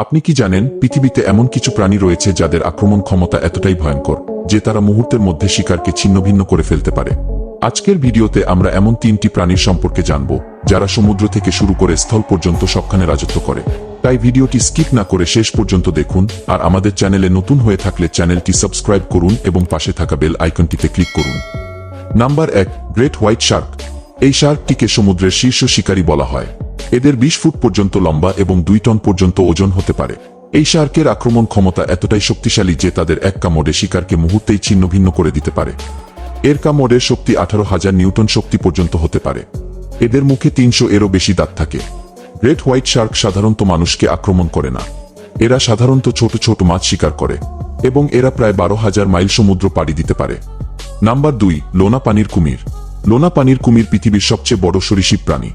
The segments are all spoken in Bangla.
আপনি কি জানেন পৃথিবীতে এমন কিছু প্রাণী রয়েছে যাদের আক্রমণ ক্ষমতা এতটাই ভয়ঙ্কর যে তারা মুহূর্তের মধ্যে শিকারকে ছিন্নভিন্ন করে ফেলতে পারে। আজকের ভিডিওতে আমরা এমন 3টি প্রাণীর সম্পর্কে জানব যারা সমুদ্র থেকে শুরু করে স্থল পর্যন্ত সবখানে রাজত্ব করে। তাই ভিডিওটি স্কিপ না করে শেষ পর্যন্ত দেখুন, আর আমাদের চ্যানেলে নতুন হয়ে থাকলে চ্যানেলটি সাবস্ক্রাইব করুন এবং পাশে থাকা বেল আইকনটিতে ক্লিক করুন। Number 1, great white Shark. এই শার্কটিকে সমুদ্রের শীর্ষ শিকারী বলা হয়। এদের 20 ফুট পর্যন্ত লম্বা এবং 2 টন পর্যন্ত ওজন হতে পারে। এই শার্কের আক্রমণ ক্ষমতা এতটাই শক্তিশালী যে তাদের এক কামড়ে শিকারকে মুহূর্তেই ছিন্নভিন্ন করে দিতে পারে। এর কামড়ের শক্তি 18,000 নিউটন শক্তি পর্যন্ত হতে পারে। এদের মুখে 300 এরও বেশি দাঁত থাকে। গ্রেট হোয়াইট শার্ক সাধারণত মানুষকে আক্রমণ করে না। এরা সাধারণত ছোট ছোট মাছ শিকার করে এবং এরা প্রায় 12,000 মাইল সমুদ্র পাড়ি দিতে পারে। নাম্বার 2, লোনা পানির কুমির। লোনা পানির কুমির পৃথিবীর সবচেয়ে বড় সরীসৃপ প্রাণী।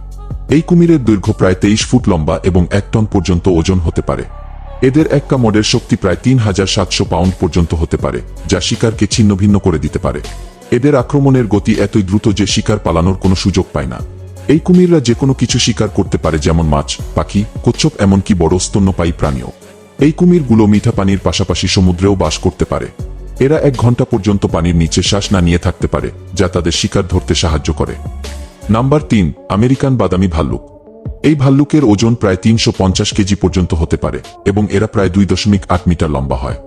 এই কুমিরের দৈর্ঘ্য প্রায় 23 ফুট লম্বা এবং 1 টন পর্যন্ত ওজন হতে পারে। এদের এক কামড়ের শক্তি প্রায় 3,700 পাউন্ড পর্যন্ত হতে পারে, যা শিকারকে ছিন্নভিন্ন করে দিতে পারে। এদের আক্রমণের গতি এতই দ্রুত যে শিকার পালানোর কোনো সুযোগ পায় না। এই কুমিররা যে কোনো কিছু শিকার করতে পারে, যেমন মাছ, পাখি, কচ্ছপ, এমনকি বড় স্তন্যপায়ী প্রাণীও। এই কুমিরগুলো মিঠা পানির পাশাপাশি সমুদ্রেও বাস করতে পারে। এরা 1 ঘন্টা পর্যন্ত পানির নিচে শ্বাস না নিয়ে থাকতে পারে, যা তাদের শিকার ধরতে সাহায্য করে। নাম্বার 3, আমেরিকান বাদামি ভাল্লুক। এই ভাল্লুকের ওজন প্রায় 350 কেজি পর্যন্ত হতে পারে এবং এরা প্রায় 2.8 মিটার লম্বা হয়।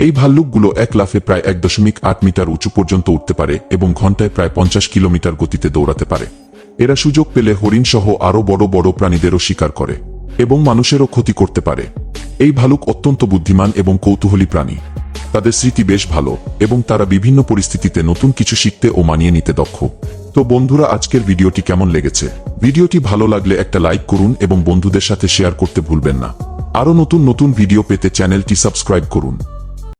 এই ভাল্লুকগুলো এক লাফে প্রায় 1.8 মিটার উঁচু পর্যন্ত উঠতে পারে এবং ঘন্টায় প্রায় 50 কিলোমিটার গতিতে দৌড়াতে পারে। এরা সুযোগ পেলে হরিণ সহ আরও বড় বড় প্রাণীদেরও শিকার করে এবং মানুষেরও ক্ষতি করতে পারে। এই ভালুক অত্যন্ত বুদ্ধিমান এবং কৌতূহলী প্রাণী। তাদের স্মৃতি বেশ ভালো এবং তারা বিভিন্ন পরিস্থিতিতে নতুন কিছু শিখতে ও মানিয়ে নিতে দক্ষ। তো বন্ধুরা, আজকের ভিডিওটি কেমন লেগেছে? ভিডিওটি ভালো লাগলে একটা লাইক করুন এবং বন্ধুদের সাথে শেয়ার করতে ভুলবেন না। আরও নতুন নতুন ভিডিও পেতে চ্যানেলটি সাবস্ক্রাইব করুন।